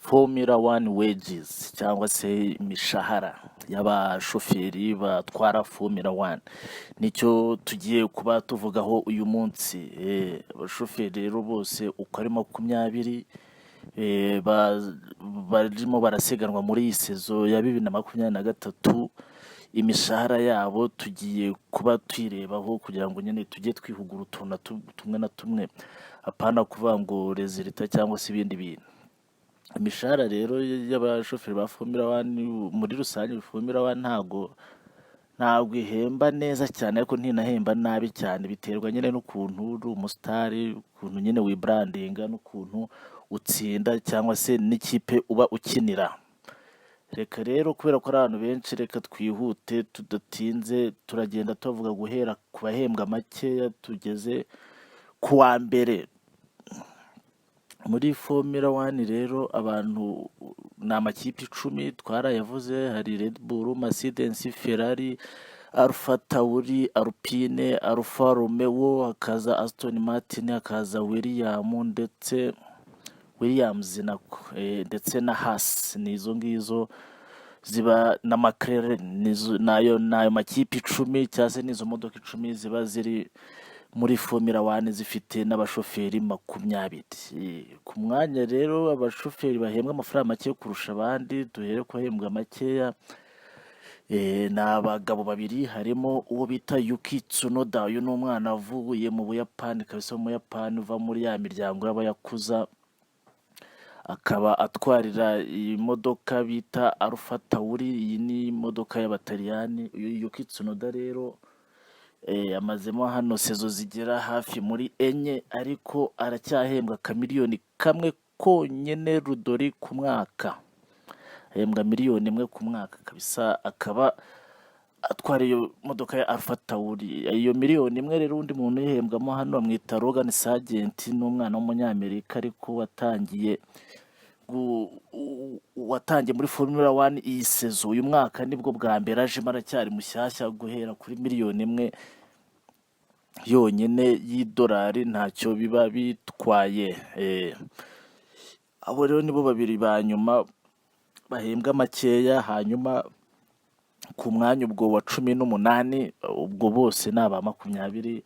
Formula One wages cyangwa se imishahara y'abashoferi batwara Formula One, nicyo tugiye kuba tuvugaho uyu munsi. Abashoferi rero bose uko ari 20 barimo barasiganwa muri iyi sezo ya 2023, imishahara yabo tugiye kuba twirebaho kugira ngo nyine tujye twihugura utuntu tumwe na tumwe, apana kuvuga ngo rezilita cyangwa se ibindi bintu. Imishahara rero y'abashoferi ba Formula One muri rusange, Formula One ntabwo ihemba neza cyane, ariko ntinahemba nabi cyane, biterwa nyine n'ukuntu uri umusitari, ukuntu nyine wibrandinga, n'ukuntu utsinda cyangwa se n'ikipe uba ukinira. Reka rero kubera ko ari abantu benshi, reka twihute tudatinze, turagenda tuvuga guhera ku bahembwa makeya tugeze ku wa mbere. Muri Formula One rero abantu ni amakipe 10 twarayavuze. Hari Red Bull, Mercedes, Ferrari, Alfa Tauri, Alpine, Alfa Romeo, hakaza Aston Martin, hakaza Williams ndetse na Haas. Nizo ngizo ziba na McLaren, nayo makipe 10 cyangwa se nizo modoka 10 ziba ziri muri Formula One zifite n'abashoferi 20. Ku mwanya rero abashoferi bahembwa amafaranga make kurusha abandi, duhere ko bahembwa makeya. Ni abagabo babiri, harimo uwo bita Yuki Tsunoda. Uyu ni umwana avuye mu Buyapani, kabisa mu Buyapani, uva muri ya miryango y'abayakuza, akaba atwarira iyi modoka bita Alfa Tauri. Iyi ni imodoka y'Abataliyani. Uyu Yuki Tsunoda rero amazemo hano sezo zigera hafi muri 4, ariko aracyahembwa kamiliyoni kamwe konyene rudori ku mwaka. Ahembwa miliyoni 1 ku mwaka kabisa, akaba atwara iyo modoka ya Alfa Tauri. Iyo miliyoni 1 rero undi muntu yihembwamo hano amwita Logan Sargent, n'umwana w'umunyamerika, ariko watangiye muri Formula One iyi sezo. Uyu mwaka nibwo bwa mbere ajemo, aracyari mushyashya. Guhera kuri miliyoni 1 yonyine y'idolari ntacyo biba bitwaye. Abo rero nibo babiri ba nyuma bahembwa makeya. Hanyuma ku mwanya ubwo wa 18, ubwo bose ni aba 20.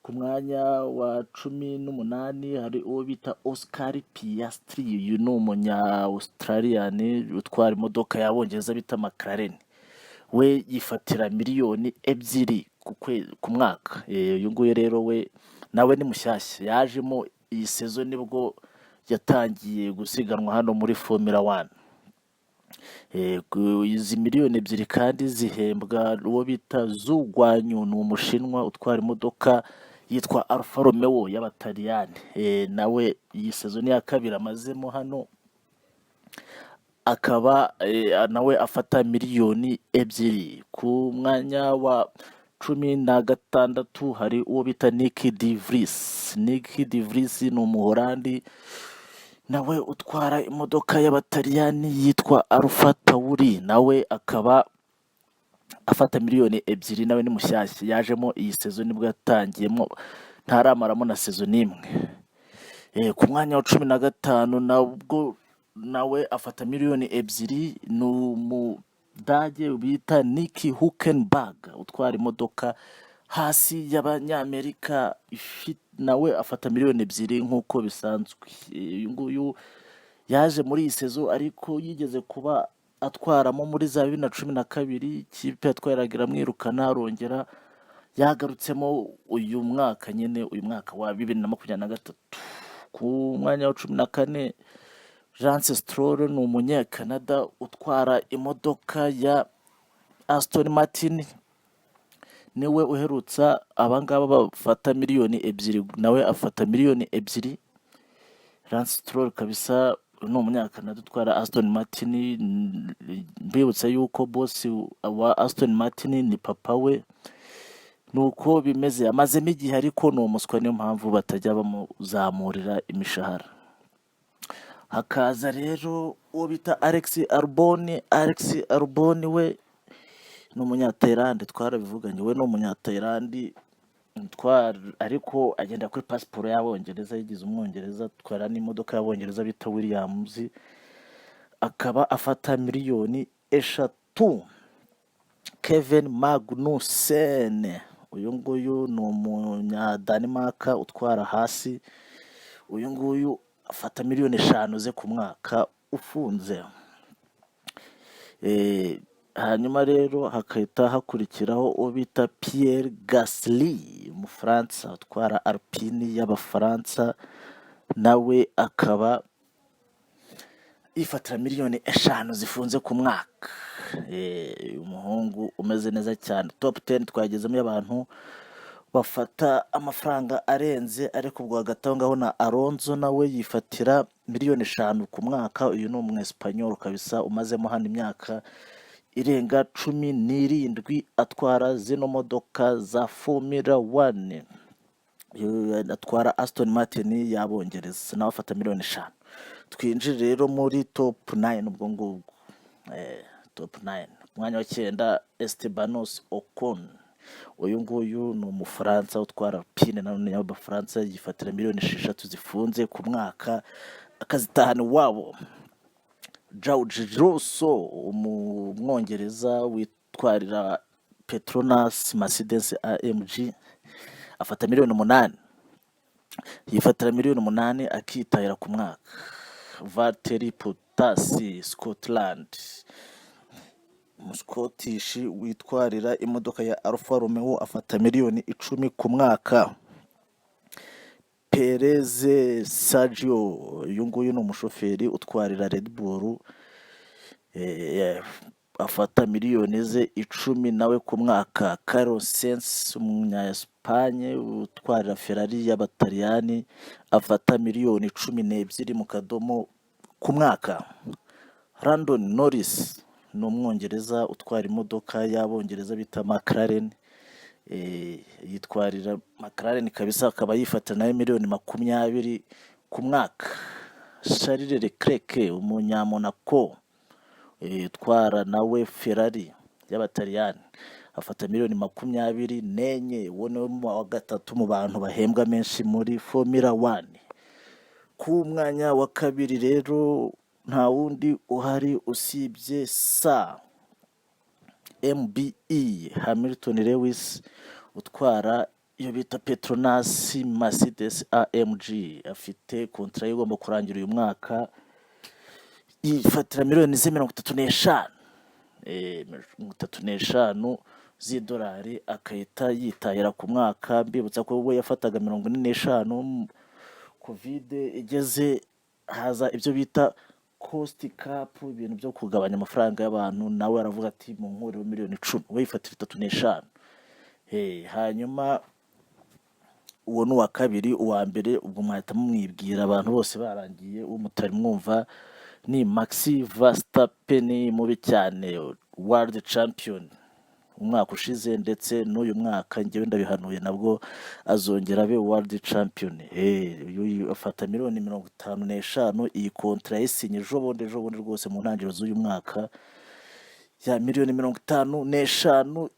Ku mwanya wa 18 hari uwo bita Oscar Piastri. Uyu ni umunya-Australian utwara imodoka y'Abongereza bita McLaren. We yifatira miliyoni 2 ku mwaka. Uyu nguyu rero we nawe ni mushyashya, yajemo iyi sezo nibwo yatangiye gusiganwa hano muri Formula One. Izi miliyoni 2 kandi zihembwa uwo bita Zhou Guanyu, ni umushinwa utwara imodoka yitwa Alfa Romeo y'Abataliyani. Nawe iyi sezo ni ya kabiri amazemo hano, akaba nawe afata miliyoni 2. Ku mwanya wa 16 hari uwo bita Nick de Vries. Nick de Vries ni umuholandi, nawe utwara imodoka y'Abataliyani yitwa Alfa Tauri. Nawe akaba afata miliyoni 2, nawe ni mushyashya, yajemo iyi sezo nibwo yatangiyemo, ntaramaramo na sezo n'imwe. Ku mwanya wa 15 nabwo nawe afata miliyoni 2, ni umudage bita Nicky Hülkenberg utwara imodoka hasi y'Abanyamerika, nawe afata miliyoni 2 nk'uko bisanzwe. Uyu nguyu yaje muri iyi sezo, ariko yigeze kuba atwaramo muri za 2012, ikipe yatwaraga iramwirukana, arongera yagarutsemo uyu mwaka nyine, uyu mwaka wa 2023. Ku mwanya wa 14 Lance Stroll ni umunyakanada utwara imodoka ya Aston Martin, niwe uherutsa abangaba bafata miliyoni 2, nawe afata miliyoni 2. Lance Stroll kabisa ni umunyakanada utwara Aston Martin. Mbibutsa yuko boss wa Aston Martin ni papa we, nuko bimeze. Amazemo igihe, ariko ni umuswa, niyo mpamvu batajya bamuzamurira imishahara. Hakaza rero uwo bita Alex Albon. We ni umunyatayilandi, twarabivuganye. We ni umunyatayilandi, ariko agenda kuri pasiporo y'Abongereza, yigize umwongereza, atwara n'imodoka y'Abongereza bita Williams. akaba afata miliyoni eshatu. Kevin Magnussen, uyu nguyu ni umunyadanimaka utwara hasi, uyu nguyu afata miliyoni eshanu ze ku mwaka ufunze. Hanyuma rero hakahita hakurikiraho uwo bita Pierre Gasly, umufaransa utwara Alpine y'abafaransa, nawe akaba yifatira miliyoni eshanu zifunze ku mwaka. Uyu muhungu umeze neza cyane. Top 10 twagezemo y'abantu bafata amafaranga arenze, ariko ubwo hagati aho ngaho na Alonso nawe yifatira miliyoni eshanu ku mwaka. Uyu ni umwesipanyol kabisa, umazemo hano imyaka irenga 17 atwara zino modoka za Formula 1. Atwara Aston Martin y'Abongereza, nawe afata miliyoni eshanu. Twinjire rero muri top 9 ubwo ngubwo. Top 9, umwanya wa 9, Estebanos Ocon. Uyu nguyu ni umufaransa utwara Alpine nanone y'Abafaransa, yifatira miliyoni 6 zifunze ku mwaka, akazitahana iwabo. George Russell, umwongereza witwarira Petronas Mercedes AMG, afata miliyoni 8. Yifatira miliyoni 8 akitahira ku mwaka. Valtteri Bottas, Scotland, Scottish witwarira imodoka ya Alfa Romeo, afata miliyoni 10 ku mwaka. Perez Sergio, uyu nguyu ni umushoferi utwarira Red Bull, afata miliyoni ze 10 nawe ku mwaka. Carlos Sainz, umunya Espagne utwarira Ferrari y'Abataliyani, afata miliyoni 12 mu kadomo ku mwaka. Landon Norris ni umwongereza utwara imodoka y'Abongereza bita McLaren, yitwarira McLaren kabisa, akaba yifatira nawe miliyoni 20 ku mwaka. Charles Leclerc, umunyamonako, utwara nawe Ferrari y'Abataliyani, afata miliyoni 24. Uwo ni wa gatatu mu bantu bahembwa menshi muri Formula 1. Ku mwanya wa kabiri rero nta wundi uhari usibye MBE Hamilton Lewis utwara iyo bita Petronas Mercedes AMG, afite kontra igomba kurangira uyu mwaka, yifatira miliyoni 35. 35 z'idolari, akahita yitahira ku mwaka. Mbibutsa ko we yafataga 45. Covid igeze haza ibyo bita cost cap, ibintu byo kugabanya amafaranga y'abantu, nawe aravuga ati mu nkuru miliyoni 10, we yifatira 35. Hanyuma uwo ni uwa kabiri. Uwa mbere ubwo mwahita mumwibwira abantu bose barangiye, umutari mwumva ni Max Verstappen, mubi cyane, world champion umwaka ushize, ndetse n'uyu mwaka njyewe ndabihanuye nabwo azongera abe world champion. Afata miliyoni 55. Iyi kontra yasinye ejo bundi rwose mu ntangiriro z'uyu mwaka ya miliyoni 55.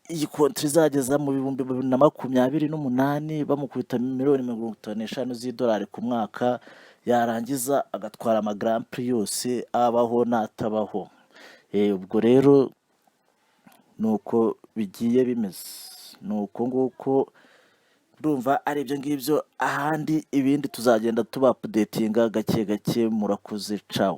Iyi kontra izageza mu 2028, bamukubita miliyoni 55 z'idolari ku mwaka, yarangiza agatwara ama Grand Prix yose abaho n'atabaho. Ubwo rero nuko bigiye bimeze, nuko nguko ndumva ari ibyo ngibyo. Ahandi ibindi tuzagenda tuba updatinga gake gake. Murakoze, ciao.